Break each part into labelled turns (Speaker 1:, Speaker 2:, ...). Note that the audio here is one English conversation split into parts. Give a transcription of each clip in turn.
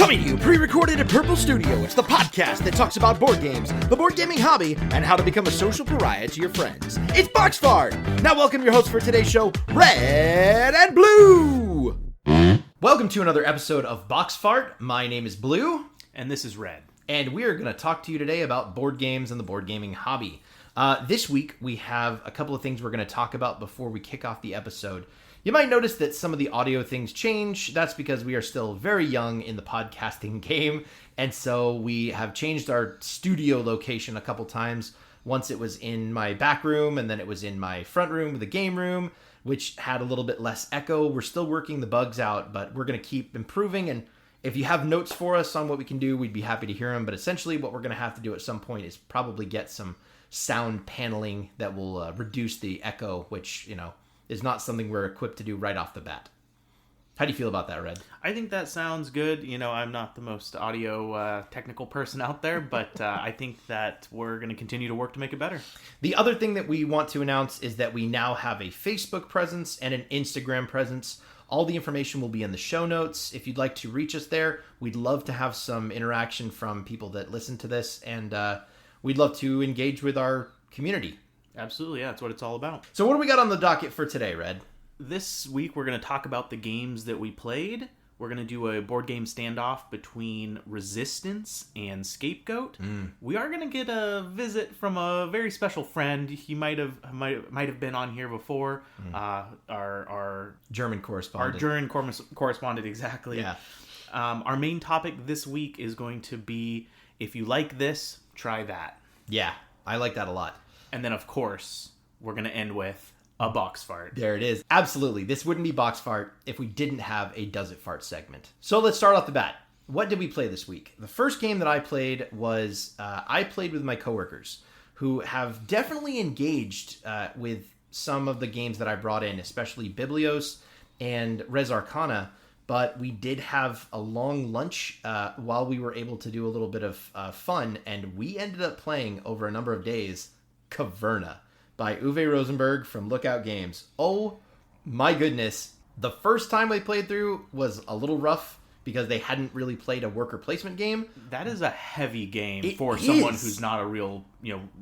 Speaker 1: Coming to you pre-recorded at Purple Studio, it's the podcast that talks about board games, the board gaming hobby, and how to become a social pariah to your friends. It's Boxfart! Now welcome your hosts for today's show, Red and Blue! Welcome to another episode of Boxfart. My name is Blue.
Speaker 2: And this is Red.
Speaker 1: And we are going to talk to you today about board games and the board gaming hobby. This week, we have a couple of things we're going to talk about before we kick off the episode. You might notice that some of the audio things change. That's because we are still very young in the podcasting game. And so we have changed our studio location a couple times. Once it was in my back room, and then it was in my front room, the game room, which had a little bit less echo. We're still working the bugs out, but we're going to keep improving. And if you have notes for us on what we can do, we'd be happy to hear them. But essentially what we're going to have to do at some point is probably get some sound paneling that will reduce the echo, which, you know, is not something we're equipped to do right off the bat. How do you feel about that, Red?
Speaker 2: I think that sounds good. You know, I'm not the most audio technical person out there, but I think that we're going to continue to work to make it better.
Speaker 1: The other thing that we want to announce is that we now have a Facebook presence and an Instagram presence. All the information will be in the show notes. If you'd like to reach us there, we'd love to have some interaction from people that listen to this, and we'd love to engage with our community.
Speaker 2: Absolutely, yeah, that's what it's all about.
Speaker 1: So what do we got on the docket for today, Red?
Speaker 2: This week we're going to talk about the games that we played. We're going to do a board game standoff between Resistance and Scapegoat. We are going to get a visit from a very special friend. He might have been on here before. Our
Speaker 1: German correspondent.
Speaker 2: Our German correspondent, exactly.
Speaker 1: Yeah.
Speaker 2: Our main topic this week is going to be, if you like this, try that.
Speaker 1: Yeah, I like that a lot.
Speaker 2: And then, of course, we're going to end with a box fart.
Speaker 1: There it is. Absolutely. This wouldn't be Box Fart if we didn't have a Does It Fart segment. So let's start off the bat. What did we play this week? The first game that I played was I played with my coworkers who have definitely engaged with some of the games that I brought in, especially Biblios and Res Arcana. But we did have a long lunch while we were able to do a little bit of fun, and we ended up playing over a number of days Caverna by Uwe Rosenberg from Lookout Games. Oh my goodness. The first time I played through was a little rough because they hadn't really played a worker placement game.
Speaker 2: That is a heavy game for someone who's not a real,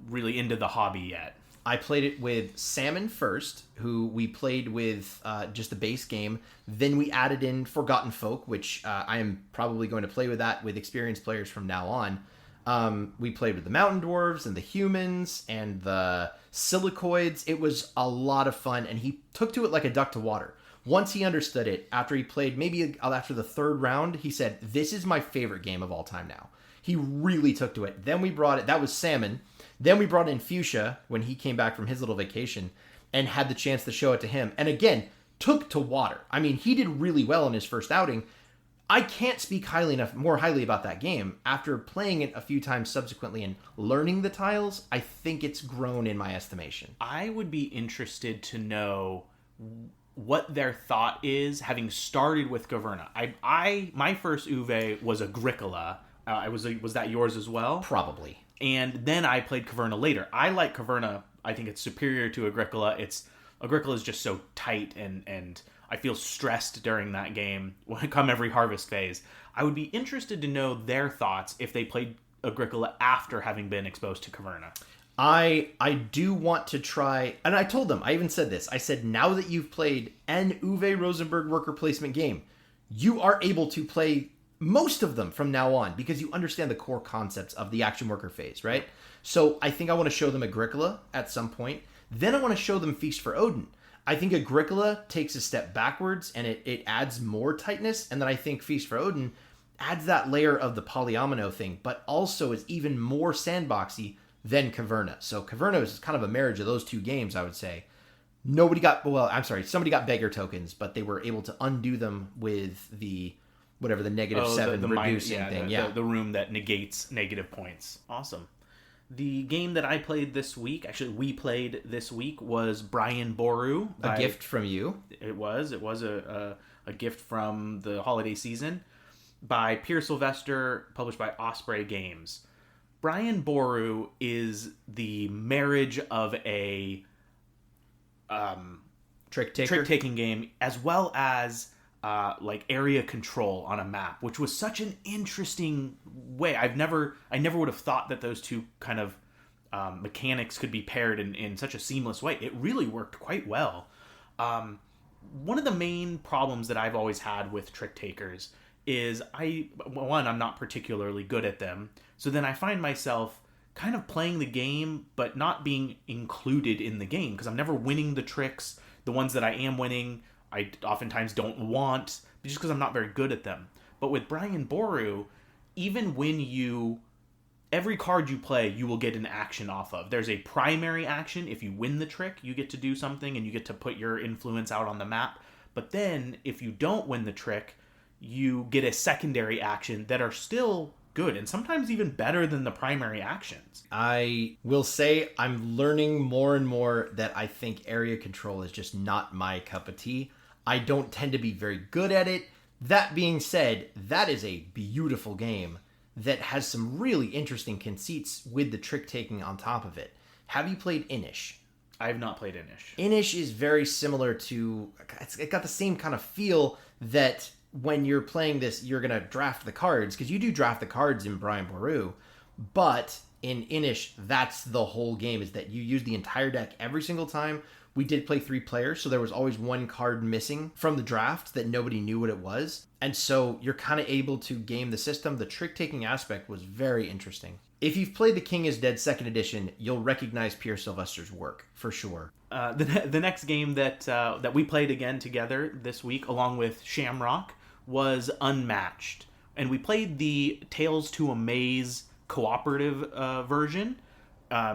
Speaker 2: really into the hobby yet.
Speaker 1: I played it with Salmon first, who we played with just the base game. Then we added in Forgotten Folk, which I am probably going to play with that with experienced players from now on. We played with the Mountain Dwarves and the humans and the Silicoids. It was a lot of fun, and he took to it like a duck to water. Once he understood it, after he played, maybe after the third round, he said, "This is my favorite game of all time now." He really took to it. Then we brought it, that was Salmon. Then we brought in Fuchsia when he came back from his little vacation and had the chance to show it to him. And again, took to water. I mean, he did really well in his first outing. I can't speak more highly about that game. After playing it a few times subsequently and learning the tiles, I think it's grown in my estimation.
Speaker 2: I would be interested to know what their thought is, having started with Caverna. My first Uwe was Agricola. Was that yours as well?
Speaker 1: Probably.
Speaker 2: And then I played Caverna later. I like Caverna. I think it's superior to Agricola. Agricola is just so tight, and I feel stressed during that game when I come every harvest phase. I would be interested to know their thoughts if they played Agricola after having been exposed to Caverna.
Speaker 1: I do want to try, and I told them, I even said this. I said, now that you've played an Uwe Rosenberg worker placement game, you are able to play most of them from now on because you understand the core concepts of the action worker phase, right? So I think I want to show them Agricola at some point. Then I want to show them Feast for Odin. I think Agricola takes a step backwards and it adds more tightness. And then I think Feast for Odin adds that layer of the polyomino thing, but also is even more sandboxy than Caverna. So Caverna is kind of a marriage of those two games, I would say. Somebody got beggar tokens, but they were able to undo them with the -7 reducing thing.
Speaker 2: The room that negates negative points. Awesome. The game that I played this week, we played this week, was Brian Boru.
Speaker 1: A gift from you.
Speaker 2: It was a gift from the holiday season by Pierre Sylvester, published by Osprey Games. Brian Boru is the marriage of a
Speaker 1: trick-taking
Speaker 2: game, as well as like area control on a map, which was such an interesting way. I never would have thought that those two kind of mechanics could be paired in such a seamless way. It really worked quite well. One of the main problems that I've always had with trick takers is I'm not particularly good at them. So then I find myself kind of playing the game, but not being included in the game because I'm never winning the tricks. The ones that I am winning, I oftentimes don't want, just because I'm not very good at them. But with Brian Boru, even when every card you play, you will get an action off of. There's a primary action. If you win the trick, you get to do something and you get to put your influence out on the map. But then, if you don't win the trick, you get a secondary action that are still good and sometimes even better than the primary actions.
Speaker 1: I will say I'm learning more and more that I think area control is just not my cup of tea. I don't tend to be very good at it. That being said, that is a beautiful game that has some really interesting conceits with the trick taking on top of it. Have you played Inish?
Speaker 2: I have not played Inish.
Speaker 1: Inish is very similar to... It got the same kind of feel that when you're playing this, you're going to draft the cards, because you do draft the cards in Brian Boru, but in Inish, that's the whole game, is that you use the entire deck every single time. We did play 3 players, so there was always one card missing from the draft that nobody knew what it was. And so you're kind of able to game the system. The trick-taking aspect was very interesting. If you've played The King is Dead 2nd Edition, you'll recognize Pierre Sylvester's work, for sure.
Speaker 2: The next game that we played again together this week, along with Shamrock, was Unmatched. And we played the Tales to Amaze cooperative version,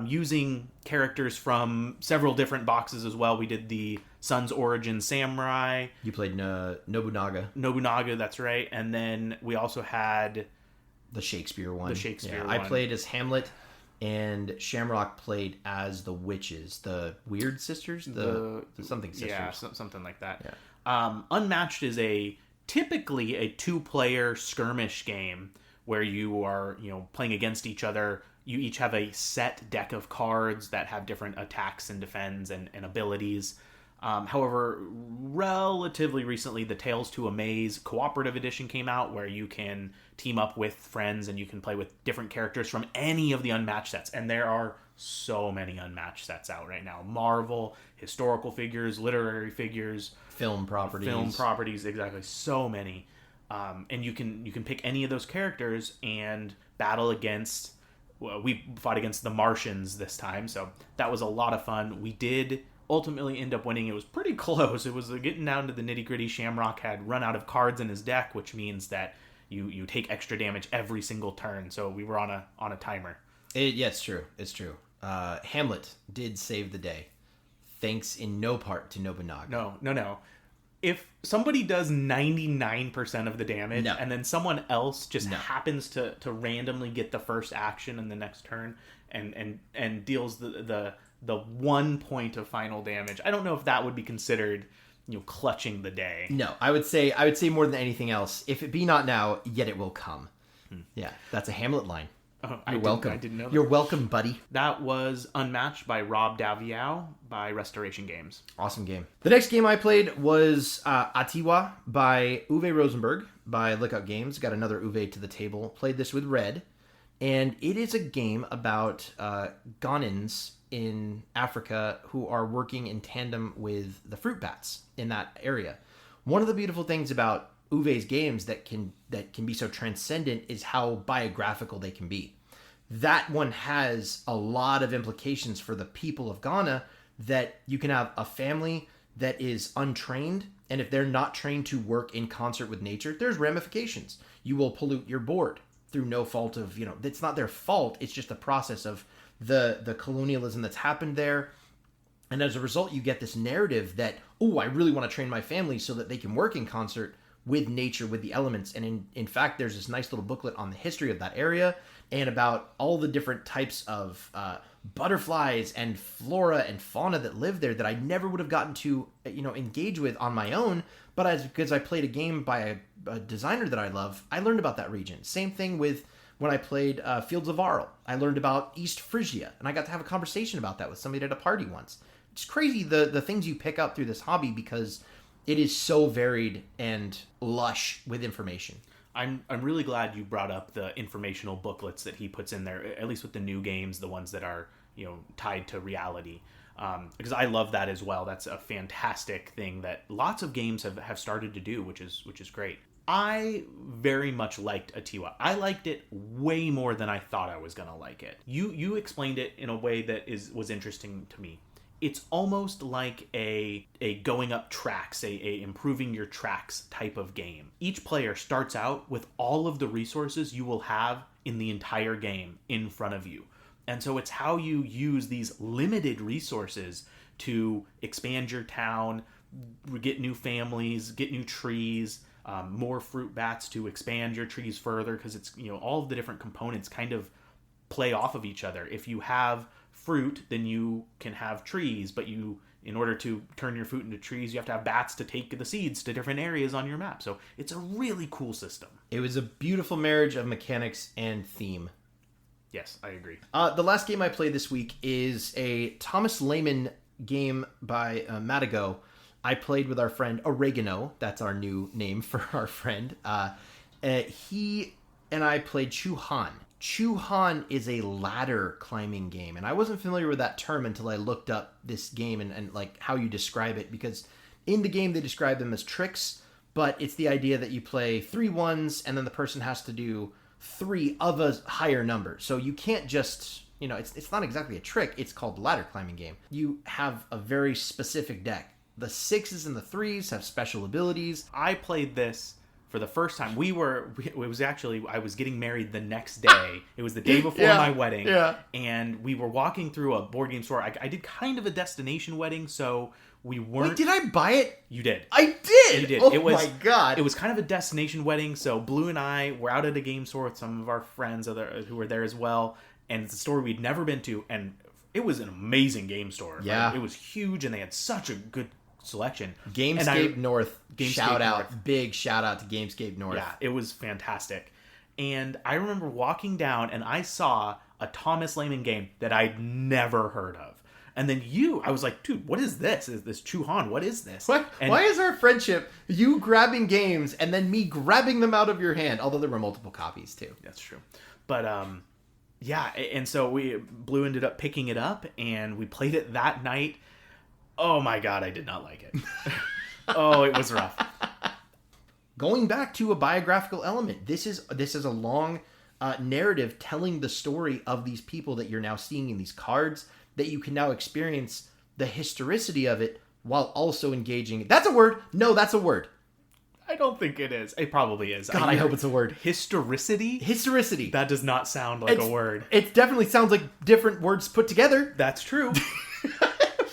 Speaker 2: using characters from several different boxes as well. We did the Sun's Origin Samurai.
Speaker 1: You played Nobunaga.
Speaker 2: Nobunaga, that's right. And then we also had...
Speaker 1: the Shakespeare one.
Speaker 2: One.
Speaker 1: I played as Hamlet, and Shamrock played as the witches, the Weird Sisters, the something sisters.
Speaker 2: Yeah, something like that. Yeah. Unmatched is typically a 2-player skirmish game where you are, playing against each other. You each have a set deck of cards that have different attacks and defends and abilities. However, relatively recently, the Tales to Amaze cooperative edition came out, where you can team up with friends and you can play with different characters from any of the Unmatched sets. And there are so many Unmatched sets out right now. Marvel, historical figures, literary figures,
Speaker 1: film properties,
Speaker 2: exactly. So many. And you can pick any of those characters and battle against... Well, we fought against the Martians this time, so that was a lot of fun. We did ultimately end up winning. It was pretty close. It was getting down to the nitty-gritty. Shamrock had run out of cards in his deck, which means that you take extra damage every single turn, so we were on a timer.
Speaker 1: It's true. Hamlet did save the day, thanks in no part to Nobunaga.
Speaker 2: No. If somebody does 99% of the damage, and then someone else just happens to randomly get the first action in the next turn and deals the 1 point of final damage, I don't know if that would be considered clutching the day.
Speaker 1: No, I would say more than anything else, if it be not now, yet it will come. Yeah, that's a Hamlet line. You're welcome.
Speaker 2: I didn't know that.
Speaker 1: You're welcome, buddy.
Speaker 2: That was Unmatched by Rob Daviau by Restoration Games.
Speaker 1: Awesome game. The next game I played was Atiwa by Uwe Rosenberg by Lookout Games. Got another Uwe to the table. Played this with Red. And it is a game about Ghanaians in Africa who are working in tandem with the fruit bats in that area. One of the beautiful things about Uwe's games that can be so transcendent is how biographical they can be. That one has a lot of implications for the people of Ghana, that you can have a family that is untrained, and if they're not trained to work in concert with nature, there's ramifications. You will pollute your board through no fault of, it's not their fault, it's just a process of the colonialism that's happened there. And as a result, you get this narrative that, I really want to train my family so that they can work in concert with nature, with the elements. And in fact, there's this nice little booklet on the history of that area and about all the different types of butterflies and flora and fauna that live there that I never would have gotten to, engage with on my own. But because I played a game by a designer that I love, I learned about that region. Same thing with when I played Fields of Arles. I learned about East Phrygia, and I got to have a conversation about that with somebody at a party once. It's crazy the things you pick up through this hobby, because It is so varied and lush with information.
Speaker 2: I'm really glad you brought up the informational booklets that he puts in there, at least with the new games, the ones that are, tied to reality. Because I love that as well. That's a fantastic thing that lots of games have started to do, which is great. I very much liked Atiwa. I liked it way more than I thought I was going to like it. You explained it in a way that was interesting to me. It's almost like a going up tracks, a improving your tracks type of game. Each player starts out with all of the resources you will have in the entire game in front of you. And so it's how you use these limited resources to expand your town, get new families, get new trees, more fruit bats to expand your trees further, because it's, all of the different components kind of play off of each other. If you have fruit, then you can have trees, but in order to turn your fruit into trees, you have to have bats to take the seeds to different areas on your map. So it's a really cool system.
Speaker 1: It was a beautiful marriage of mechanics and theme.
Speaker 2: Yes, I agree.
Speaker 1: The last game I played this week is a Thomas Lehman game by Matago. I played with our friend Oregano. That's our new name for our friend. He and I played Chuhan. Chuhan is a ladder climbing game, and I wasn't familiar with that term until I looked up this game and like how you describe it, because in the game they describe them as tricks, but it's the idea that you play 3 ones and then the person has to do 3 of a higher number. So you can't just, it's not exactly a trick. It's called ladder climbing game. You have a very specific deck. The 6s and the 3s have special abilities.
Speaker 2: I played this for the first time. I was getting married the next day. It was the day before my wedding. Yeah. And we were walking through a board game store. I did kind of a destination wedding, so we weren't...
Speaker 1: Wait, did I buy it?
Speaker 2: You did.
Speaker 1: I did?
Speaker 2: You did.
Speaker 1: Oh my God.
Speaker 2: It was kind of a destination wedding, so Blue and I were out at a game store with some of our friends who were there as well, and it's a store we'd never been to, and it was an amazing game store.
Speaker 1: Yeah.
Speaker 2: It was huge, and they had such a good selection.
Speaker 1: Gamescape North, big shout out to Gamescape North.
Speaker 2: Yeah, it was fantastic. And I remember walking down and I saw a Thomas Lehman game that I'd never heard of. And then I was like, dude, what is this? Is this Chuhan? What is this?
Speaker 1: Why is our friendship you grabbing games and then me grabbing them out of your hand? Although there were multiple copies too.
Speaker 2: That's true. But yeah, and so Blue ended up picking it up and we played it that night. Oh my God, I did not like it. Oh, it was rough.
Speaker 1: Going back to a biographical element, this is a long narrative telling the story of these people that you're now seeing in these cards, that you can now experience the historicity of it while also engaging. That's a word. No, that's a word.
Speaker 2: I don't think it is. It probably is.
Speaker 1: God, I hope it's a word.
Speaker 2: Historicity?
Speaker 1: Historicity.
Speaker 2: That does not sound like a word.
Speaker 1: It definitely sounds like different words put together.
Speaker 2: That's true.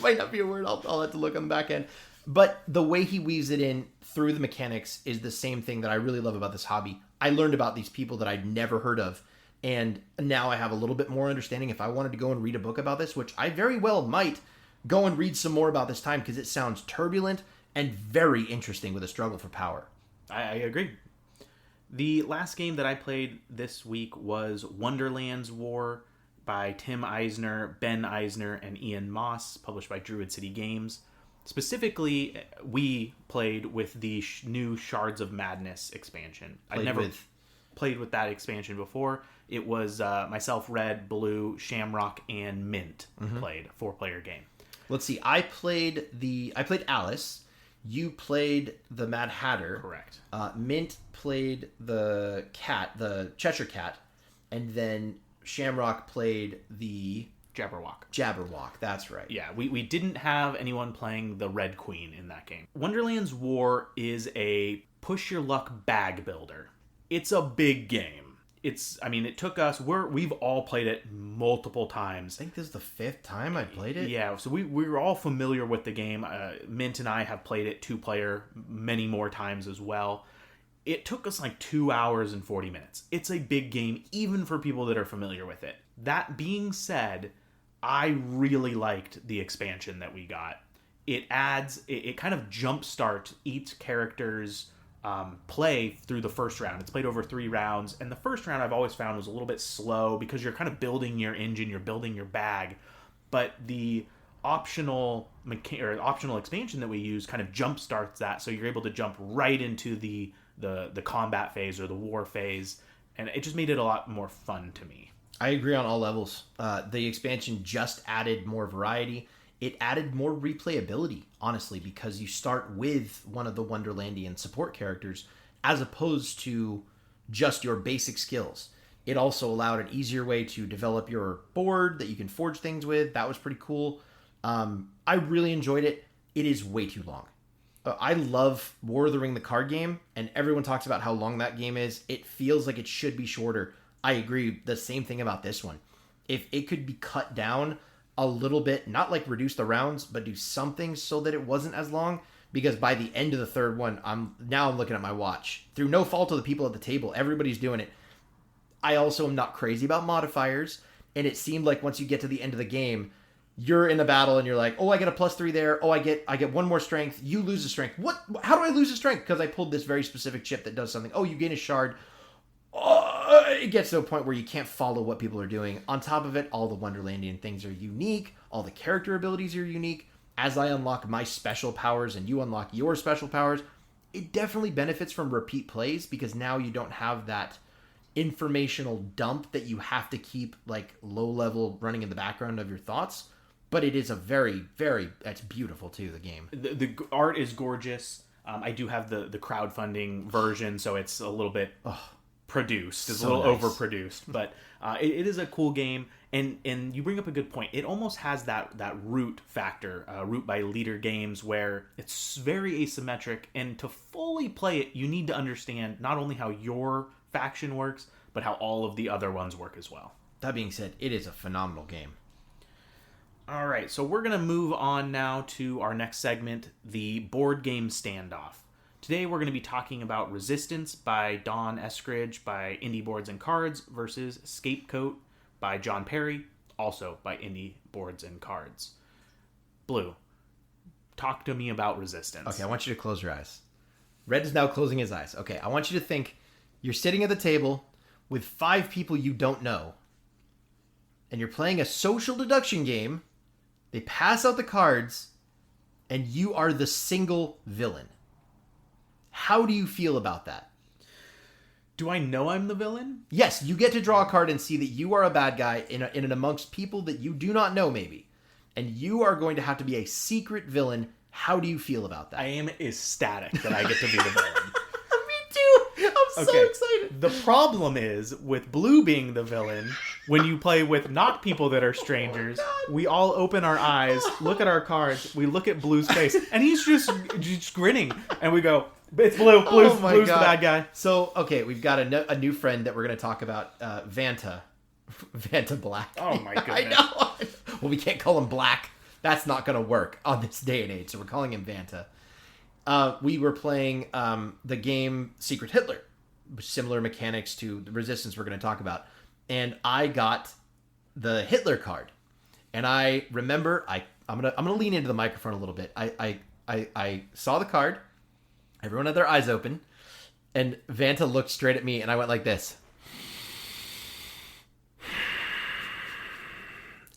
Speaker 1: Might not be a word. I'll have to look on the back end. But the way he weaves it in through the mechanics is the same thing that I really love about this hobby. I learned about these people that I'd never heard of, and now I have a little bit more understanding. If I wanted to go and read a book about this, which I very well might go and read some more about this time, because it sounds turbulent and very interesting with a struggle for power.
Speaker 2: I agree. The last game that I played this week was Wonderland's War by Tim Eisner, Ben Eisner, and Ian Moss, published by Druid City Games. Specifically, we played with the new Shards of Madness expansion. I'd never played with that expansion before. It was myself, Red, Blue, Shamrock, and Mint played a 4-player game.
Speaker 1: Let's see. I played Alice. You played the Mad Hatter.
Speaker 2: Correct.
Speaker 1: Mint played the cat, the Cheshire Cat, and then Shamrock played the Jabberwock, that's right.
Speaker 2: Yeah, we didn't have anyone playing the Red Queen in that game. Wonderland's War is a push-your-luck bag builder. It's a big game. It took us, we've all played it multiple times.
Speaker 1: I think this is the 5th time I played it.
Speaker 2: Yeah, so we were all familiar with the game. Mint and I have played it 2-player many more times as well. It took us like 2 hours and 40 minutes. It's a big game, even for people that are familiar with it. That being said, I really liked the expansion that we got. It kind of jumpstarts each character's play through the first round. It's played over 3 rounds, and the first round I've always found was a little bit slow because you're kind of building your engine, you're building your bag. But the optional expansion that we use kind of jump starts that, so you're able to jump right into the combat phase or the war phase, and it just made it a lot more fun to me.
Speaker 1: I agree on all levels. The expansion just added more variety. It added more replayability, honestly, because you start with one of the Wonderlandian support characters as opposed to just your basic skills. It also allowed an easier way to develop your board that you can forge things with. That was pretty cool. I really enjoyed it. It is way too long. I love War of the Ring, the card game, and everyone talks about how long that game is. It feels like it should be shorter. I agree. The same thing about this one. If it could be cut down a little bit, not like reduce the rounds, but do something so that it wasn't as long, because by the end of the third one, I'm looking at my watch. Through no fault of the people at the table, everybody's doing it. I also am not crazy about modifiers, and it seemed like once you get to the end of the game, you're in the battle and you're like, oh, I get a +3 there. Oh, I get one more strength. You lose a strength. What? How do I lose a strength? Because I pulled this very specific chip that does something. Oh, you gain a shard. Oh, it gets to a point where you can't follow what people are doing. On top of it, all the Wonderlandian things are unique. All the character abilities are unique. As I unlock my special powers and you unlock your special powers, it definitely benefits from repeat plays, because now you don't have that informational dump that you have to keep like low level running in the background of your thoughts. But it is a very, very, it's beautiful too, the game.
Speaker 2: The art is gorgeous. I do have the crowdfunding version, so it's a little bit produced. It's
Speaker 1: so
Speaker 2: a little
Speaker 1: nice.
Speaker 2: overproduced, but it is a cool game. And you bring up a good point. It almost has that root factor, root by leader games, where it's very asymmetric. And to fully play it, you need to understand not only how your faction works, but how all of the other ones work as well.
Speaker 1: That being said, it is a phenomenal game.
Speaker 2: All right, so we're going to move on now to our next segment, the board game standoff. Today we're going to be talking about Resistance by Don Eskridge by Indie Boards and Cards versus Scapegoat by John Perry, also by Indie Boards and Cards. Blue, talk to me about Resistance.
Speaker 1: Okay, I want you to close your eyes. Red is now closing his eyes. Okay, I want you to think you're sitting at the table with 5 people you don't know, and you're playing a social deduction game. They pass out the cards, and you are the single villain. How do you feel about that?
Speaker 2: Do I know I'm the villain?
Speaker 1: Yes, you get to draw a card and see that you are a bad guy in and amongst people that you do not know, maybe. And you are going to have to be a secret villain. How do you feel about that?
Speaker 2: I am ecstatic that I get to be the villain.
Speaker 1: Me too! I'm so excited!
Speaker 2: The problem is, with Blue being the villain, when you play with not people that are strangers, we all open our eyes, look at our cards, we look at Blue's face, and he's just grinning, and we go, it's Blue. Blue's the bad guy.
Speaker 1: So, okay, we've got a new friend that we're going to talk about, Vanta. Vanta Black.
Speaker 2: Oh my goodness.
Speaker 1: I know. Well, we can't call him Black. That's not going to work on this day and age, so we're calling him Vanta. We were playing the game Secret Hitler, similar mechanics to the Resistance we're going to talk about. And I got the Hitler card. And I remember, I'm gonna lean into the microphone a little bit. I saw the card. Everyone had their eyes open. And Vanta looked straight at me, and I went like this.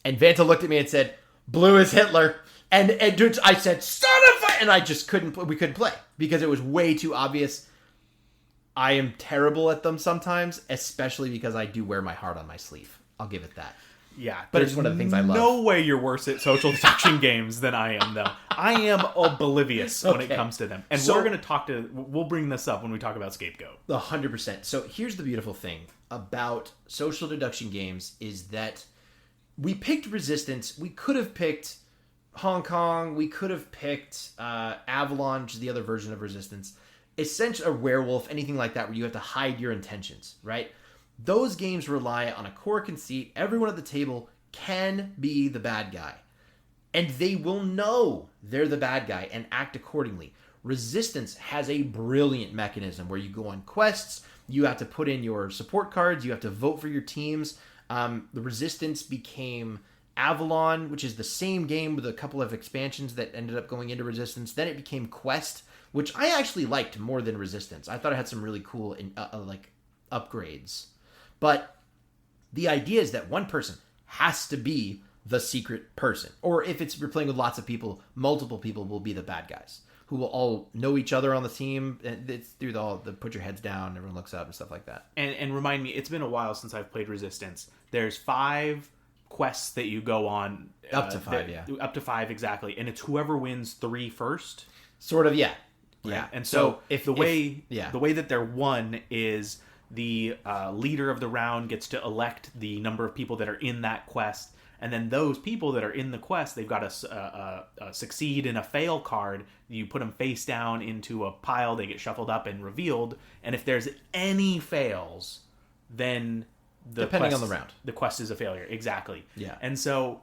Speaker 1: And Vanta looked at me and said, "Blue is Hitler." And I said, "Son of a..." And I just we couldn't play because it was way too obvious. I am terrible at them sometimes, especially because I do wear my heart on my sleeve. I'll give it that.
Speaker 2: Yeah,
Speaker 1: but it's one of the things I love.
Speaker 2: No way you're worse at social deduction games than I am, though. I am oblivious when it comes to them. And we're going to we'll bring this up when we talk about Scapegoat.
Speaker 1: 100%. So here's the beautiful thing about social deduction games is that we picked Resistance. We could have picked Hong Kong. We could have picked Avalon, which is the other version of Resistance. Essentially, a werewolf, anything like that, where you have to hide your intentions, right? Those games rely on a core conceit. Everyone at the table can be the bad guy. And they will know they're the bad guy and act accordingly. Resistance has a brilliant mechanism where you go on quests, you have to put in your support cards, you have to vote for your teams. The Resistance became Avalon, which is the same game with a couple of expansions that ended up going into Resistance. Then it became Quest, which I actually liked more than Resistance. I thought it had some really cool upgrades. But the idea is that one person has to be the secret person. Or if you're playing with lots of people, multiple people will be the bad guys who will all know each other on the team. And it's through the put your heads down, everyone looks up and stuff like that.
Speaker 2: And remind me, it's been a while since I've played Resistance. There's 5 quests that you go on.
Speaker 1: Up to 5, yeah.
Speaker 2: Up to 5, exactly. And it's whoever wins 3 first.
Speaker 1: Sort of, yeah.
Speaker 2: Right?
Speaker 1: Yeah.
Speaker 2: And so the way that they're won is the leader of the round gets to elect the number of people that are in that quest. And then those people that are in the quest, they've got to succeed in a fail card. You put them face down into a pile. They get shuffled up and revealed. And if there's any fails, then
Speaker 1: depending on the round,
Speaker 2: the quest is a failure. Exactly.
Speaker 1: Yeah.
Speaker 2: And so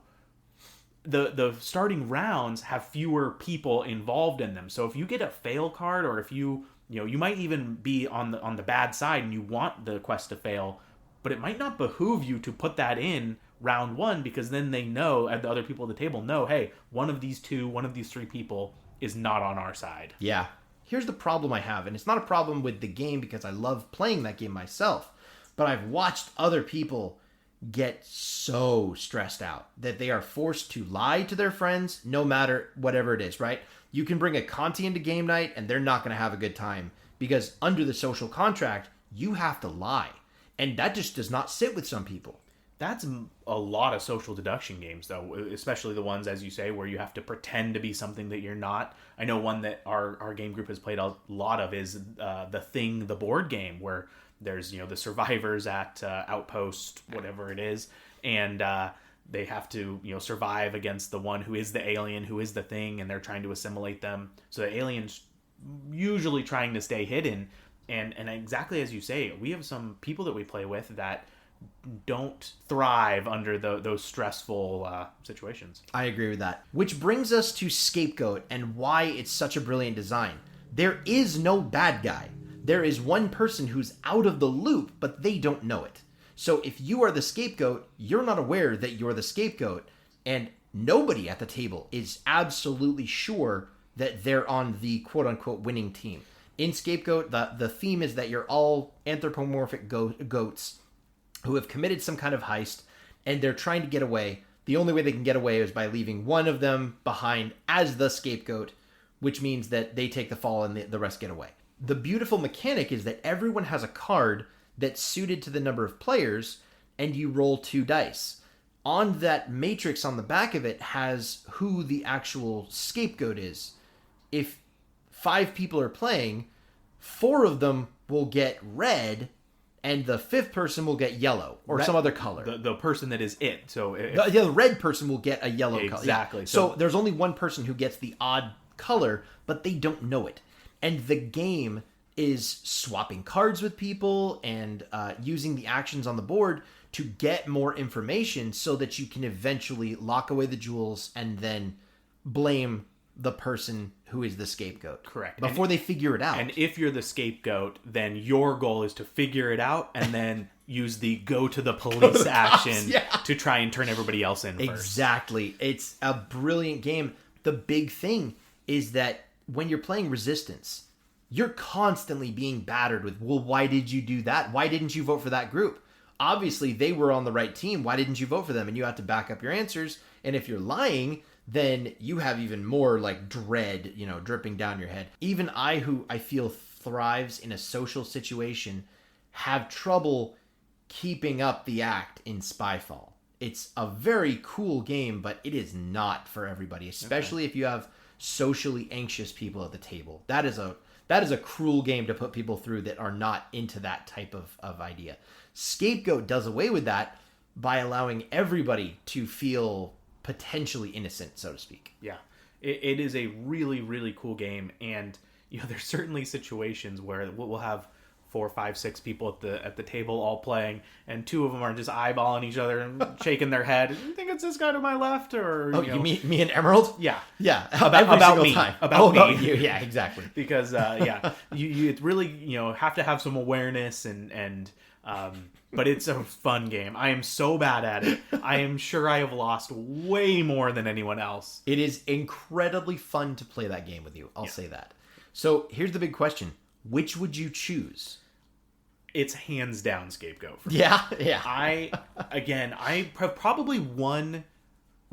Speaker 2: the starting rounds have fewer people involved in them. So if you get a fail card, or if you might even be on the bad side and you want the quest to fail, but it might not behoove you to put that in round 1, because then they know, the other people at the table know, hey, one of these 3 people is not on our side.
Speaker 1: Yeah. Here's the problem I have, and it's not a problem with the game because I love playing that game myself, but I've watched other people get so stressed out that they are forced to lie to their friends no matter whatever it is, right? You can bring a Conti into game night and they're not going to have a good time because under the social contract, you have to lie. And that just does not sit with some people.
Speaker 2: That's a lot of social deduction games, though, especially the ones, as you say, where you have to pretend to be something that you're not. I know one that our game group has played a lot of is The Thing, the board game, where there's, the survivors at Outpost, whatever it is, and they have to, survive against the one who is the alien, who is the thing, and they're trying to assimilate them. So the alien's usually trying to stay hidden, and exactly as you say, we have some people that we play with that don't thrive under those stressful situations.
Speaker 1: I agree with that. Which brings us to Scapegoat and why it's such a brilliant design. There is no bad guy. There is one person who's out of the loop, but they don't know it. So if you are the scapegoat, you're not aware that you're the scapegoat, and nobody at the table is absolutely sure that they're on the quote-unquote winning team. In Scapegoat, the theme is that you're all anthropomorphic goats who have committed some kind of heist, and they're trying to get away. The only way they can get away is by leaving one of them behind as the scapegoat, which means that they take the fall and the rest get away. The beautiful mechanic is that everyone has a card that's suited to the number of players, and you roll 2 dice. On that matrix on the back of it has who the actual scapegoat is. If 5 people are playing, 4 of them will get red, and the 5th person will get yellow or some other color.
Speaker 2: The person that is it. So
Speaker 1: the red person will get a yellow color.
Speaker 2: Exactly.
Speaker 1: Yeah. So there's only one person who gets the odd color, but they don't know it. And the game is swapping cards with people and using the actions on the board to get more information so that you can eventually lock away the jewels and then blame the person who is the scapegoat.
Speaker 2: Correct.
Speaker 1: Before they figure it out.
Speaker 2: And if you're the scapegoat, then your goal is to figure it out and then use the go to the police action to try and turn everybody else in first.
Speaker 1: Exactly. It's a brilliant game. The big thing is that when you're playing Resistance, you're constantly being battered with, well, why did you do that? Why didn't you vote for that group? Obviously, they were on the right team. Why didn't you vote for them? And you have to back up your answers. And if you're lying, then you have even more like dread, dripping down your head. Even I, who I feel thrives in a social situation, have trouble keeping up the act in Spyfall. It's a very cool game, but it is not for everybody, especially if you have socially anxious people at the table. That is a cruel game to put people through that are not into that type of idea. Scapegoat does away with that by allowing everybody to feel potentially innocent, so to speak.
Speaker 2: Yeah, it is a really, really cool game, and there's certainly situations where we'll have 4, 5, 6 people at the table all playing, and 2 of them are just eyeballing each other and shaking their head. You think it's this guy to my left, or
Speaker 1: you mean me and Emerald?
Speaker 2: Yeah,
Speaker 1: about me.
Speaker 2: Time.
Speaker 1: About you. Yeah, exactly.
Speaker 2: Because you really have to have some awareness and but it's a fun game. I am so bad at it. I am sure I have lost way more than anyone else.
Speaker 1: It is incredibly fun to play that game with you. I'll say that. So here's the big question: which would you choose?
Speaker 2: It's hands down Scapegoat for me.
Speaker 1: Yeah.
Speaker 2: I have probably won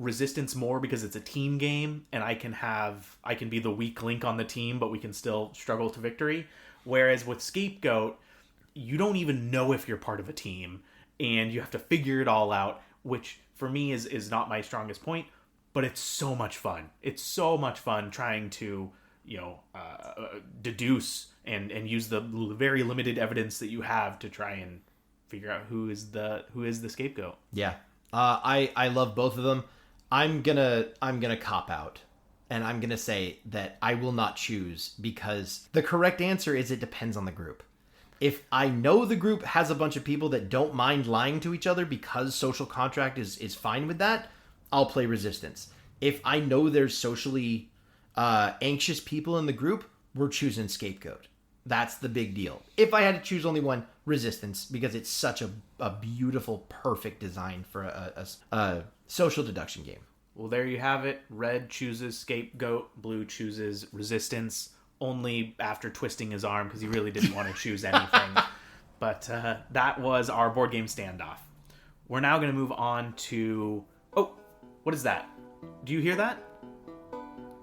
Speaker 2: Resistance more because it's a team game and I can be the weak link on the team, but we can still struggle to victory. Whereas with Scapegoat, you don't even know if you're part of a team and you have to figure it all out, which for me is not my strongest point, but it's so much fun. It's so much fun trying to, deduce and use the very limited evidence that you have to try and figure out who is the scapegoat.
Speaker 1: Yeah. I love both of them. I'm gonna cop out, and I'm gonna say that I will not choose, because the correct answer is it depends on the group. If I know the group has a bunch of people that don't mind lying to each other because social contract is fine with that, I'll play Resistance. If I know there's socially anxious people in the group, we're choosing Scapegoat. That's the big deal. If I had to choose only one, Resistance, because it's such a beautiful, perfect design for a social deduction game.
Speaker 2: Well, there you have it. Red chooses Scapegoat, blue chooses Resistance, only after twisting his arm because he really didn't want to choose anything. But that was our board game standoff. We're now going to move on to... Oh, what is that? Do you hear that?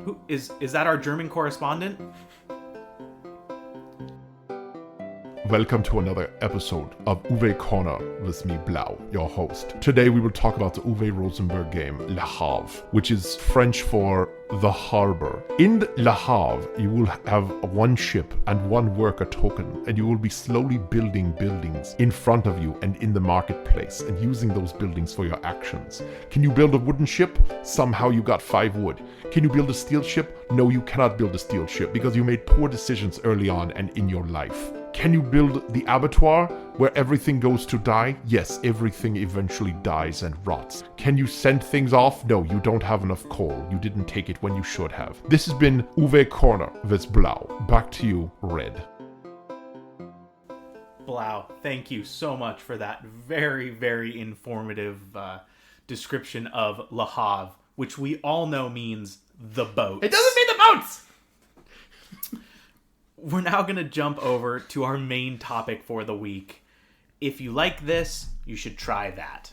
Speaker 2: Who is that our German correspondent?
Speaker 3: Welcome to another episode of Uwe Corner with me, Blau, your host. Today we will talk about the Uwe Rosenberg game Le Havre, which is French for the harbor. In Le Havre, you will have one ship and one worker token, and you will be slowly building buildings in front of you and in the marketplace, and using those buildings for your actions. Can you build a wooden ship? Somehow you got 5 wood. Can you build a steel ship? No, you cannot build a steel ship because you made poor decisions early on and in your life. Can you build the abattoir where everything goes to die? Yes, everything eventually dies and rots. Can you send things off? No, you don't have enough coal. You didn't take it when you should have. This has been Uwe Corner with Blau. Back to you, Red.
Speaker 2: Blau, thank you so much for that very, very informative description of Le Havre, which we all know means the boat.
Speaker 1: It doesn't mean the boats!
Speaker 2: We're now going to jump over to our main topic for the week. If you like this, you should try that.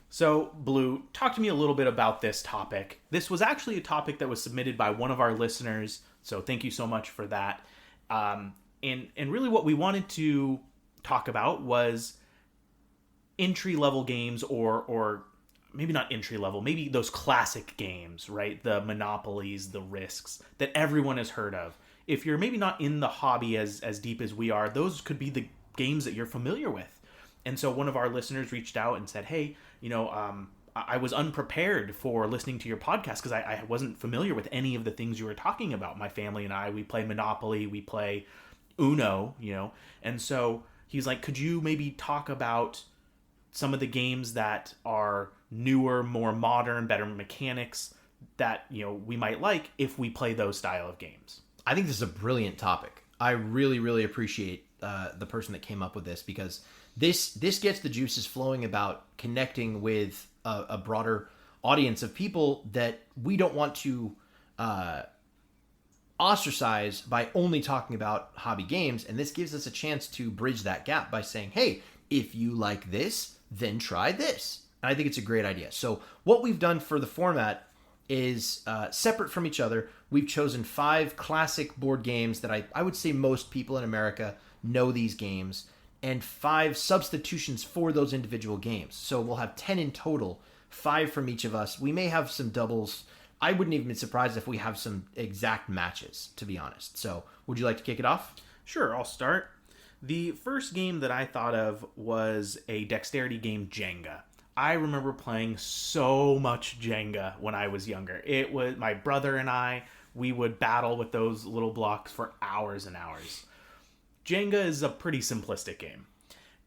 Speaker 2: So, Blue, talk to me a little bit about this topic. This was actually a topic that was submitted by one of our listeners, so thank you so much for that. And really what we wanted to talk about was entry-level games, or maybe not entry-level, maybe those classic games, right? The Monopolies, the Risks, that everyone has heard of. If you're maybe not in the hobby as deep as we are, those could be the games that you're familiar with. And so one of our listeners reached out and said, hey, I was unprepared for listening to your podcast because I wasn't familiar with any of the things you were talking about. My family and I, we play Monopoly, we play Uno, And so he's like, could you maybe talk about some of the games that are newer, more modern, better mechanics that, we might like if we play those style of games?
Speaker 1: I think this is a brilliant topic. I really, really appreciate the person that came up with this, because this gets the juices flowing about connecting with a broader audience of people that we don't want to ostracize by only talking about hobby games. And this gives us a chance to bridge that gap by saying, hey, if you like this, then try this. And I think it's a great idea. So what we've done for the format is separate from each other. We've chosen 5 classic board games that I would say most people in America know these games, and 5 substitutions for those individual games. So we'll have 10 in total, 5 from each of us. We may have some doubles. I wouldn't even be surprised if we have some exact matches, to be honest. So would you like to kick it off?
Speaker 2: Sure, I'll start. The first game that I thought of was a dexterity game, Jenga. I remember playing so much Jenga when I was younger. It was my brother and I, we would battle with those little blocks for hours and hours. Jenga is a pretty simplistic game.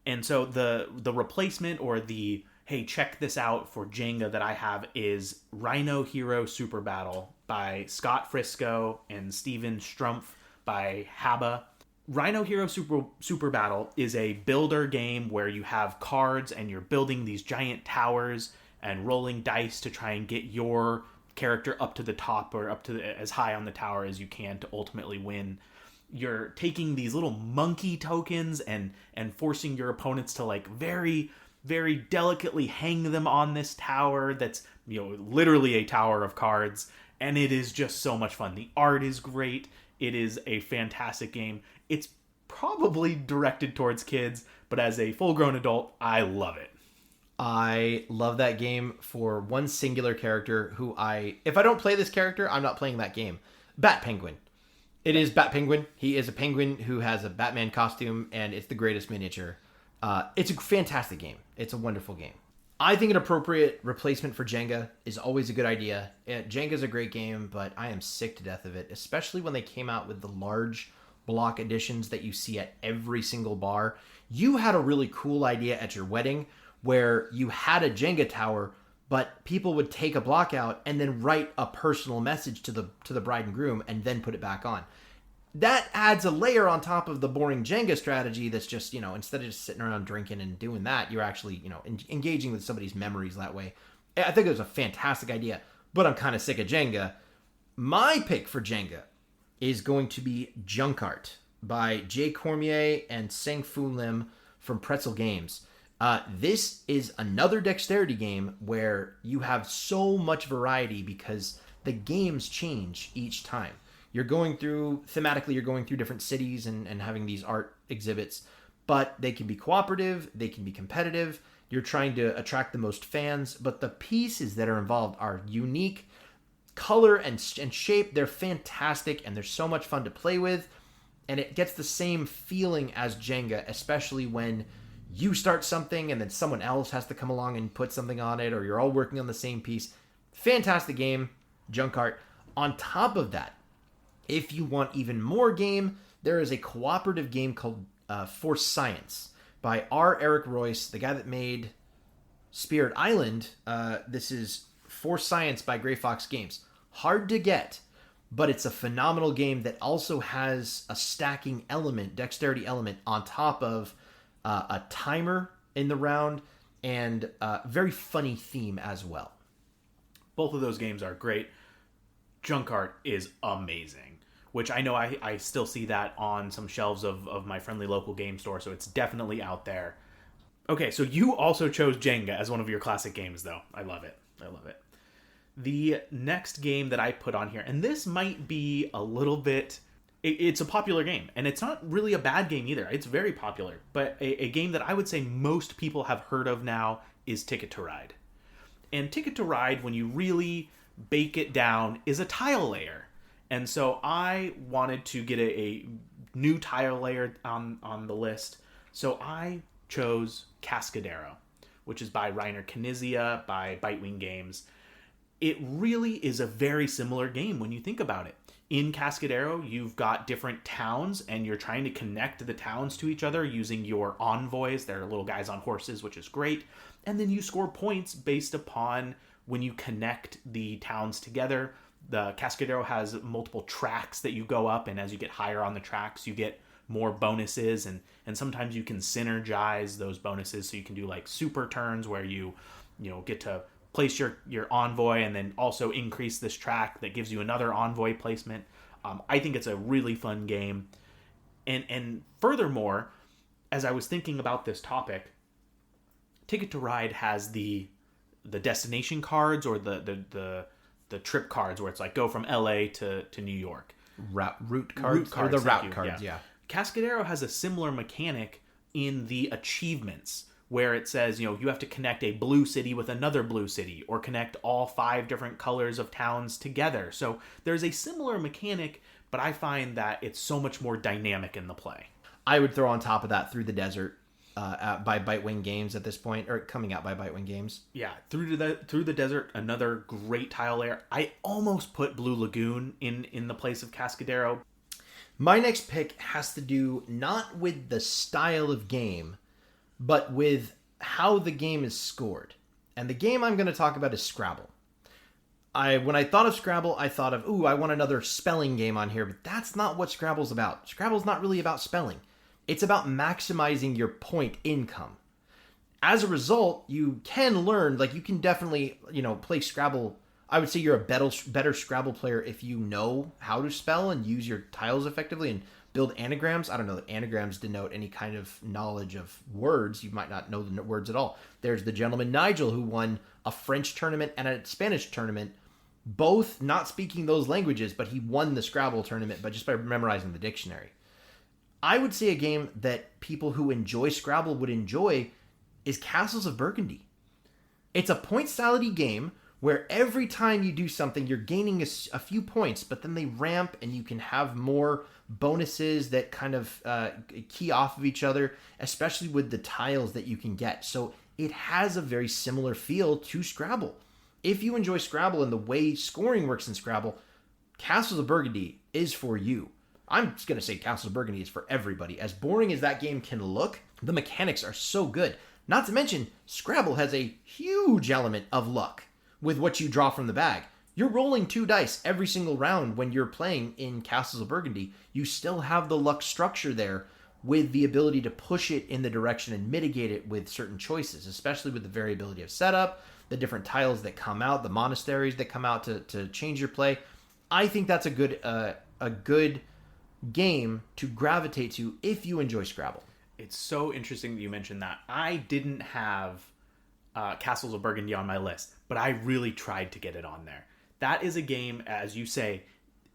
Speaker 2: And so the replacement, or the, hey, check this out for Jenga that I have, is Rhino Hero Super Battle by Scott Frisco and Steven Strumpf by Haba. Rhino Hero Super Battle is a builder game where you have cards and you're building these giant towers and rolling dice to try and get your character up to the top, or up to as high on the tower as you can to ultimately win. You're taking these little monkey tokens and forcing your opponents to very, very delicately hang them on this tower that's, literally a tower of cards. And it is just so much fun. The art is great. It is a fantastic game. It's probably directed towards kids, but as a full-grown adult, I love it.
Speaker 1: I love that game for one singular character who if I don't play this character, I'm not playing that game. Bat Penguin. It is Bat Penguin. He is a penguin who has a Batman costume, and it's the greatest miniature. It's a fantastic game. It's a wonderful game. I think an appropriate replacement for Jenga is always a good idea. Jenga's a great game, but I am sick to death of it, especially when they came out with the large block editions that you see at every single bar. You had a really cool idea at your wedding where you had a Jenga tower, but people would take a block out and then write a personal message to the bride and groom and then put it back on. That adds a layer on top of the boring Jenga strategy that's just, instead of just sitting around drinking and doing that, you're actually, engaging with somebody's memories that way. I think it was a fantastic idea, but I'm kind of sick of Jenga. My pick for Jenga is going to be Junk Art by Jay Cormier and Sang Fu Lim from Pretzel Games. This is another dexterity game where you have so much variety because the games change each time. You're going through different cities and having these art exhibits, but they can be cooperative, they can be competitive. You're trying to attract the most fans, but the pieces that are involved are unique, color and shape. They're fantastic, and they're so much fun to play with, and it gets the same feeling as Jenga, especially when you start something and then someone else has to come along and put something on it, or you're all working on the same piece. Fantastic game, Junk Art. On top of that, if you want even more game, there is a cooperative game called For Science by R. Eric Royce, the guy that made Spirit Island. This is For Science by Gray Fox Games. Hard to get, but it's a phenomenal game that also has a stacking element, dexterity element, on top of a timer in the round, and a very funny theme as well.
Speaker 2: Both of those games are great. Junk Art is amazing, which I know I still see that on some shelves of my friendly local game store, so it's definitely out there. Okay, so you also chose Jenga as one of your classic games, though. I love it. The next game that I put on here, and this might be a little bit... It's a popular game, and it's not really a bad game either. It's very popular, but a game that I would say most people have heard of now is Ticket to Ride. And Ticket to Ride, when you really bake it down, is a tile layer. And so I wanted to get a new tile layer on the list. So I chose Cascadero, which is by Reiner Knizia, by Bitewing Games. It really is a very similar game when you think about it. In Cascadero, you've got different towns, and you're trying to connect the towns to each other using your envoys. They're little guys on horses, which is great. And then you score points based upon when you connect the towns together. The Cascadero has multiple tracks that you go up, and as you get higher on the tracks, you get more bonuses, and sometimes you can synergize those bonuses, so you can do like super turns where you get to place your envoy and then also increase this track that gives you another envoy placement. I think it's a really fun game. And furthermore, as I was thinking about this topic, Ticket to Ride has the destination cards or the trip cards where it's like go from LA to New York.
Speaker 1: Route cards, or the route cards, yeah.
Speaker 2: Cascadero has a similar mechanic in the achievements, where it says, you have to connect a blue city with another blue city, or connect all 5 different colors of towns together. So there's a similar mechanic, but I find that it's so much more dynamic in the play.
Speaker 1: I would throw on top of that Through the Desert by Bitewing Games at this point, or coming out by Bitewing Games.
Speaker 2: Yeah, Through the Desert, another great tile layer. I almost put Blue Lagoon in the place of Cascadero.
Speaker 1: My next pick has to do not with the style of game, but with how the game is scored. And the game I'm going to talk about is Scrabble. When I thought of Scrabble, I thought of, I want another spelling game on here, but that's not what Scrabble's about. Scrabble's not really about spelling. It's about maximizing your point income. As a result, you can learn, you can definitely, play Scrabble. I would say you're a better Scrabble player if you know how to spell and use your tiles effectively and build anagrams. I don't know that anagrams denote any kind of knowledge of words. You might not know the words at all. There's the gentleman Nigel who won a French tournament and a Spanish tournament, both not speaking those languages, but he won the Scrabble tournament just by memorizing the dictionary. I would say a game that people who enjoy Scrabble would enjoy is Castles of Burgundy. It's a point salady game where every time you do something, you're gaining a few points, but then they ramp and you can have more bonuses that kind of key off of each other, especially with the tiles that you can get. So it has a very similar feel to Scrabble. If you enjoy Scrabble and the way scoring works in Scrabble, Castles of Burgundy is for you. I'm just going to say Castles of Burgundy is for everybody. As boring as that game can look, the mechanics are so good. Not to mention, Scrabble has a huge element of luck with what you draw from the bag. You're rolling 2 dice every single round when you're playing in Castles of Burgundy. You still have the luck structure there with the ability to push it in the direction and mitigate it with certain choices, especially with the variability of setup, the different tiles that come out, the monasteries that come out to change your play. I think that's a good game to gravitate to if you enjoy Scrabble.
Speaker 2: It's so interesting that you mentioned that. I didn't have Castles of Burgundy on my list, but I really tried to get it on there. That is a game, as you say,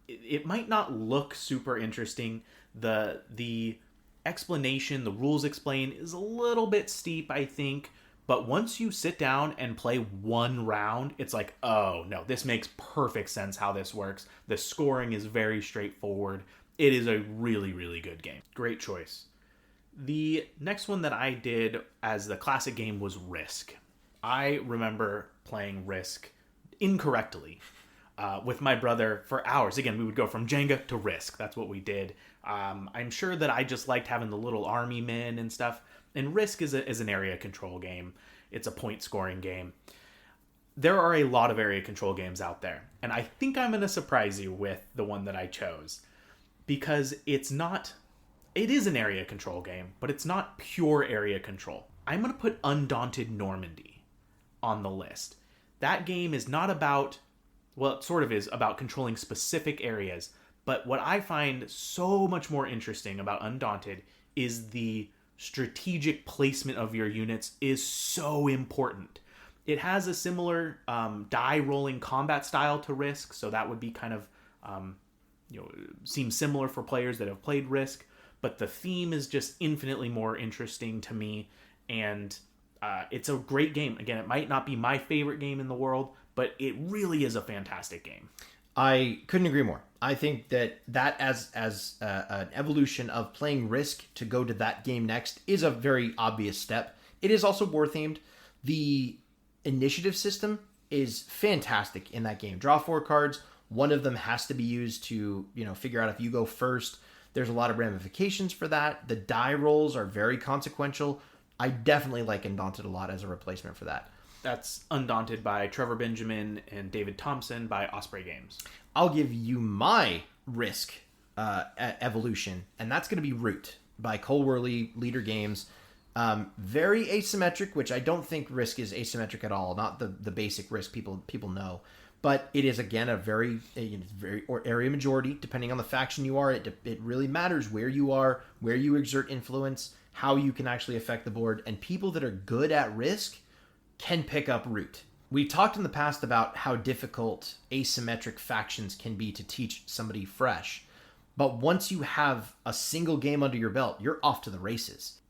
Speaker 2: it might not look super interesting. The explanation, the rules explain is a little bit steep, I think. But once you sit down and play one round, it's like, oh, no, this makes perfect sense how this works. The scoring is very straightforward. It is a really, really good game. Great choice. The next one that I did as the classic game was Risk. I remember playing Risk incorrectly with my brother for hours. Again, we would go from Jenga to Risk. That's what we did. I'm sure that I just liked having the little army men and stuff. And Risk is an area control game. It's a point scoring game. There are a lot of area control games out there. And I think I'm going to surprise you with the one that I chose. Because it is an area control game, but it's not pure area control. I'm going to put Undaunted Normandy on the list. That game is not about, well, it sort of is about controlling specific areas. But what I find so much more interesting about Undaunted is the strategic placement of your units is so important. It has a similar die rolling combat style to Risk, so that would be kind of seems similar for players that have played Risk, but the theme is just infinitely more interesting to me, and it's a great game. Again, it might not be my favorite game in the world, but it really is a fantastic game.
Speaker 1: I couldn't agree more. I think that as an evolution of playing Risk to go to that game next is a very obvious step. It is also war themed. The initiative system is fantastic in that game. Draw 4 cards. One of them has to be used to, figure out if you go first. There's a lot of ramifications for that. The die rolls are very consequential. I definitely like Undaunted a lot as a replacement for that.
Speaker 2: That's Undaunted by Trevor Benjamin and David Thompson by Osprey Games.
Speaker 1: I'll give you my Risk evolution, and that's going to be Root by Cole Worley, Leader Games. Very asymmetric, which I don't think Risk is asymmetric at all. Not the basic Risk people know. But it is, again, a very area majority. Depending on the faction you are, it really matters where you are, where you exert influence, how you can actually affect the board. And people that are good at Risk can pick up Root. We talked in the past about how difficult asymmetric factions can be to teach somebody fresh. But once you have a single game under your belt, you're off to the races.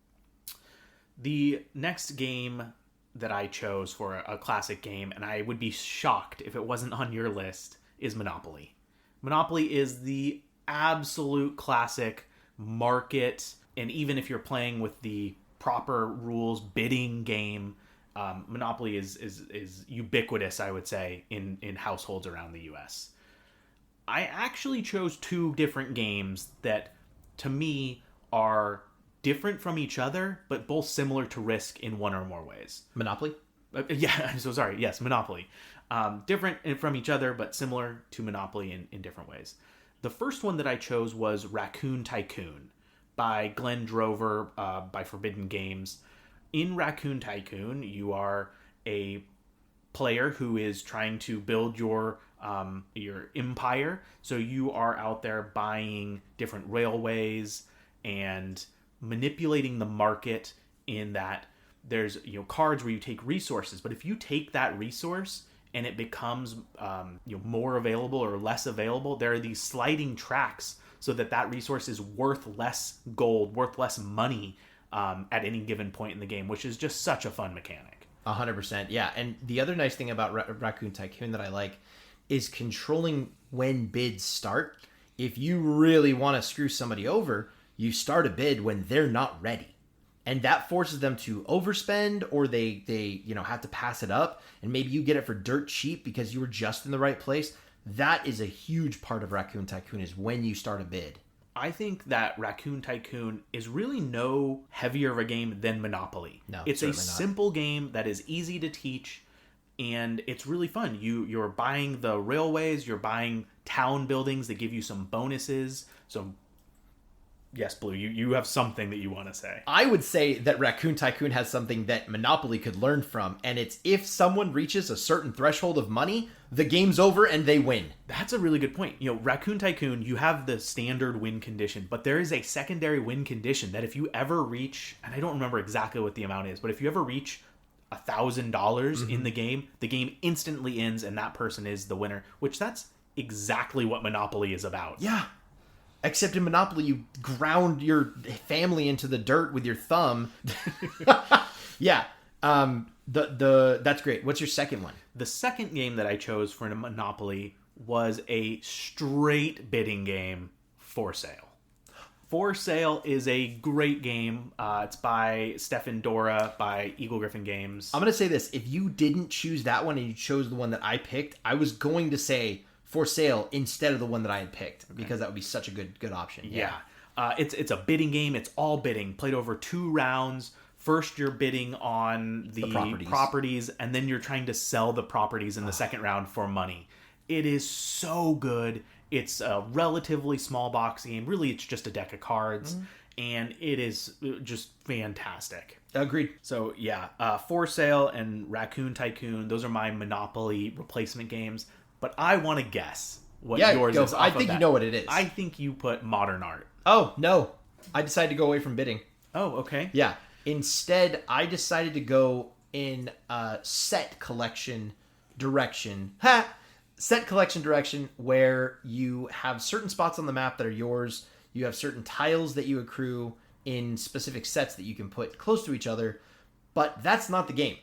Speaker 2: The next game that I chose for a classic game, and I would be shocked if it wasn't on your list, is Monopoly. Monopoly is the absolute classic market, and even if you're playing with the proper rules bidding game, Monopoly is ubiquitous, I would say, in households around the US. I actually chose 2 different games that, to me, are different from each other, but both similar to Risk in one or more ways.
Speaker 1: Monopoly?
Speaker 2: Yeah, I'm so sorry. Yes, Monopoly. Different from each other, but similar to Monopoly in different ways. The first one that I chose was Raccoon Tycoon by Glenn Drover by Forbidden Games. In Raccoon Tycoon, you are a player who is trying to build your empire. So you are out there buying different railways and manipulating the market in that there's cards where you take resources, but if you take that resource and it becomes more available or less available, there are these sliding tracks so that resource is worth less gold, worth less money at any given point in the game, which is just such a fun mechanic.
Speaker 1: 100%, yeah. And the other nice thing about Raccoon Tycoon that I like is controlling when bids start. If you really want to screw somebody over, you start a bid when they're not ready. And that forces them to overspend, or they have to pass it up, and maybe you get it for dirt cheap because you were just in the right place. That is a huge part of Raccoon Tycoon, is when you start a bid.
Speaker 2: I think that Raccoon Tycoon is really no heavier of a game than Monopoly.
Speaker 1: No,
Speaker 2: it's a
Speaker 1: not.
Speaker 2: simple game that is easy to teach, and it's really fun. You're buying the railways, you're buying town buildings that give you some bonuses. So yes, Blue, you have something that you want to say.
Speaker 1: I would say that Raccoon Tycoon has something that Monopoly could learn from, and it's if someone reaches a certain threshold of money, the game's over and they win.
Speaker 2: That's a really good point. Raccoon Tycoon, you have the standard win condition, but there is a secondary win condition that if you ever reach, and I don't remember exactly what the amount is, but if you ever reach $1,000 in the game instantly ends and that person is the winner, which that's exactly what Monopoly is about.
Speaker 1: Yeah. Except in Monopoly, you ground your family into the dirt with your thumb. Yeah. That's great. What's your second one?
Speaker 2: The second game that I chose for Monopoly was a straight bidding game, For Sale. For Sale is a great game. It's by Stefan Dora, by Eagle Griffin Games.
Speaker 1: I'm going to say this. If you didn't choose that one and you chose the one that I picked, I was going to say For Sale instead of the one that I had picked, because that would be such a good option.
Speaker 2: Yeah. It's a bidding game. It's all bidding, played over 2 rounds. First, you're bidding on the properties, and then you're trying to sell the properties in the second round for money. It is so good. It's a relatively small box game. Really, it's just a deck of cards, and it is just fantastic.
Speaker 1: Agreed.
Speaker 2: So, yeah, For Sale and Raccoon Tycoon, those are my Monopoly replacement games. But I want to guess what yours is.
Speaker 1: I think you know what it is.
Speaker 2: I think you put Modern Art.
Speaker 1: Oh, no. I decided to go away from bidding.
Speaker 2: Oh, okay.
Speaker 1: Yeah. Instead, I decided to go in set collection direction. Set collection direction, where you have certain spots on the map that are yours. You have certain tiles that you accrue in specific sets that you can put close to each other. But that's not the game.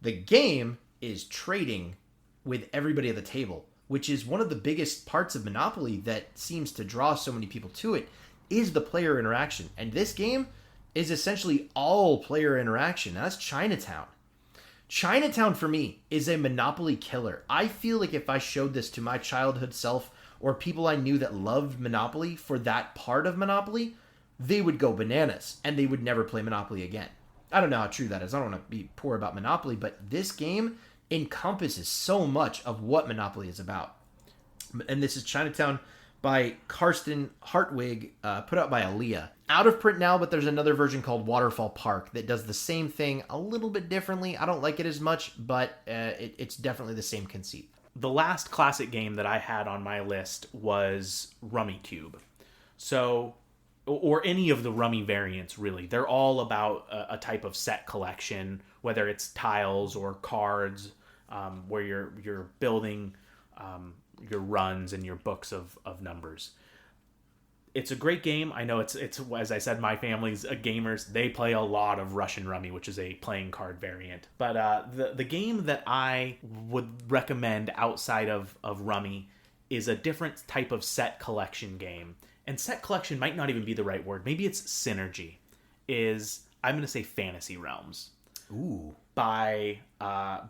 Speaker 1: The game is trading with everybody at the table, which is one of the biggest parts of Monopoly that seems to draw so many people to it, is the player interaction. And this game is essentially all player interaction. Now, that's Chinatown. Chinatown, for me, is a Monopoly killer. I feel like if I showed this to my childhood self or people I knew that loved Monopoly for that part of Monopoly, they would go bananas and they would never play Monopoly again. I don't know how true that is. I don't want to be poor about Monopoly, but this game encompasses so much of what Monopoly is about. And this is Chinatown by Karsten Hartwig, put out by Aaliyah. Out of print now, but there's another version called Waterfall Park that does the same thing a little bit differently. I don't like it as much, but it's definitely the same conceit.
Speaker 2: The last classic game that I had on my list was Rummy Cube. So, or any of the Rummy variants, really. They're all about a type of set collection, whether it's tiles or cards, where you're building your runs and your books of numbers. It's a great game. I know it's as I said, my family's gamers. They play a lot of Russian Rummy, which is a playing card variant. But the game that I would recommend outside of Rummy is a different type of set collection game. And set collection might not even be the right word. Maybe it's synergy. I'm going to say Fantasy Realms.
Speaker 1: Ooh.
Speaker 2: By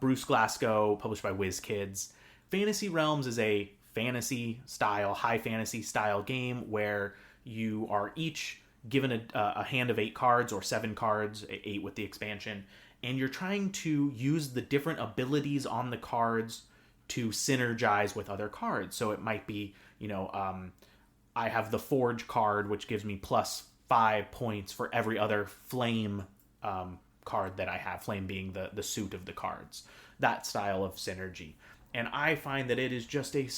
Speaker 2: Bruce Glasgow, published by WizKids. Fantasy Realms is a high fantasy style game where you are each given a hand of 8 cards or 7 cards, 8 with the expansion, and you're trying to use the different abilities on the cards to synergize with other cards. So it might be, I have the Forge card, which gives me +5 points for every other flame card that I have, flame being the suit of the cards. That style of synergy. And I find that it is just a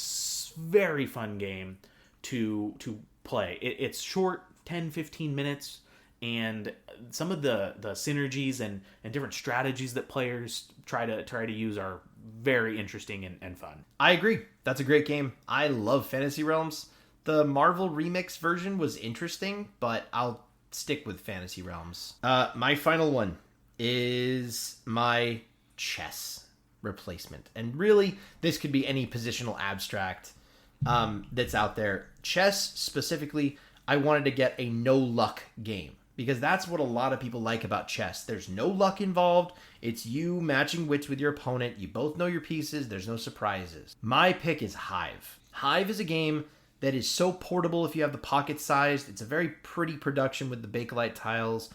Speaker 2: very fun game to play. It's short, 10-15 minutes, and some of the synergies and different strategies that players try to use are very interesting and fun.
Speaker 1: I agree. That's a great game. I love Fantasy Realms. The Marvel Remix version was interesting, but I'll stick with Fantasy Realms. My final one is my chess replacement. And really, this could be any positional abstract that's out there. Chess, specifically, I wanted to get a no-luck game, because that's what a lot of people like about chess. There's no luck involved. It's you matching wits with your opponent. You both know your pieces. There's no surprises. My pick is Hive. Hive is a game that is so portable if you have the pocket sized. It's a very pretty production with the Bakelite tiles.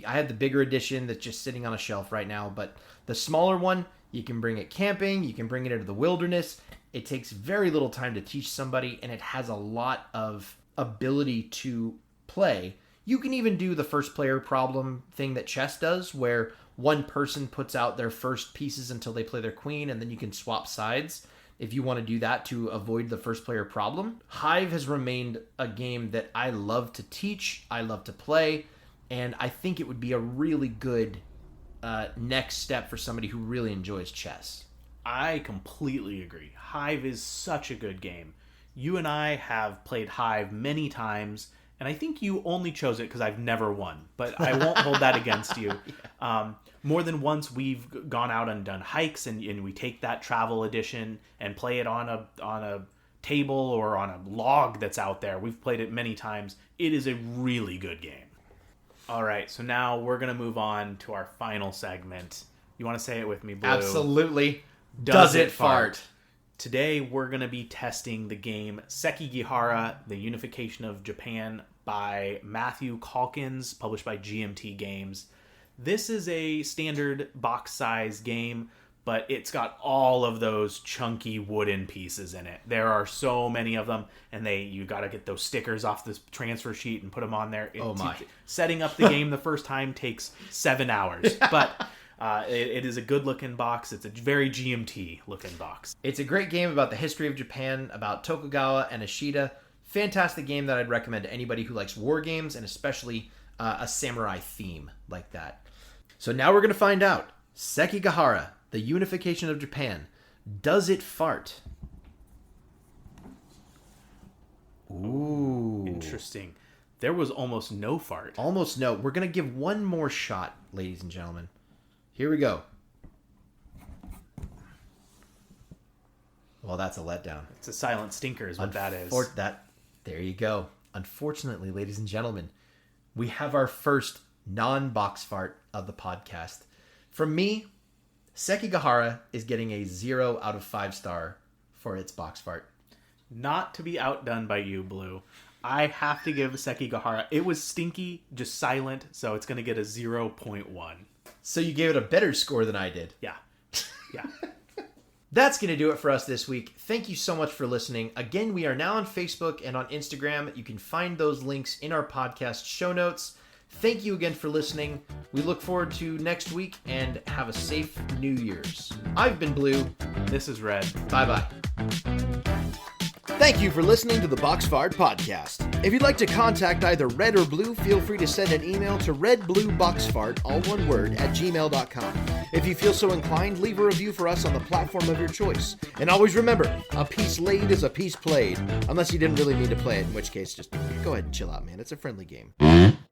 Speaker 1: I have the bigger edition that's just sitting on a shelf right now, but the smaller one, you can bring it camping, you can bring it into the wilderness. It takes very little time to teach somebody, and it has a lot of ability to play. You can even do the first player problem thing that chess does, where one person puts out their first pieces until they play their queen, and then you can swap sides if you want to do that to avoid the first player problem. Hive has remained a game that I love to teach, I love to play, and I think it would be a really good next step for somebody who really enjoys chess.
Speaker 2: I completely agree. Hive is such a good game. You and I have played Hive many times, and I think you only chose it because I've never won, but I won't hold that against you. Yeah. More than once, we've gone out and done hikes, and we take that travel edition and play it on a table or on a log that's out there. We've played it many times. It is a really good game. All right, so now we're going to move on to our final segment. You want to say it with me, Blue?
Speaker 1: Absolutely. Does it fart?
Speaker 2: Today, we're going to be testing the game Sekigahara, The Unification of Japan by Matthew Calkins, published by GMT Games. This is a standard box-size game, but it's got all of those chunky wooden pieces in it. There are so many of them, and you got to get those stickers off this transfer sheet and put them on there. Setting up the game the first time takes 7 hours, but it is a good-looking box. It's a very GMT-looking box.
Speaker 1: It's a great game about the history of Japan, about Tokugawa and Ishida. Fantastic game that I'd recommend to anybody who likes war games, and especially a samurai theme like that. So now we're going to find out. Sekigahara, The Unification of Japan. Does it fart? Ooh.
Speaker 2: Interesting. There was almost no fart.
Speaker 1: Almost no. We're going to give one more shot, ladies and gentlemen. Here we go. Well, that's a letdown.
Speaker 2: It's a silent stinker is what that is.
Speaker 1: There you go. Unfortunately, ladies and gentlemen, we have our first non-box fart of the podcast. From me, Sekigahara is getting a 0 out of 5 star for its box fart.
Speaker 2: Not to be outdone by you, Blue. I have to give Sekigahara. It was stinky, just silent, so it's going to get a 0.1.
Speaker 1: So you gave it a better score than I did.
Speaker 2: Yeah.
Speaker 1: That's going to do it for us this week. Thank you so much for listening. Again, we are now on Facebook and on Instagram. You can find those links in our podcast show notes. Thank you again for listening. We look forward to next week, and have a safe New Year's. I've been Blue.
Speaker 2: This is Red.
Speaker 1: Bye-bye. Thank you for listening to the Boxfart Podcast. If you'd like to contact either Red or Blue, feel free to send an email to redblueboxfart, all one word, @gmail.com. If you feel so inclined, leave a review for us on the platform of your choice. And always remember, a piece laid is a piece played. Unless you didn't really mean to play it, in which case just go ahead and chill out, man. It's a friendly game.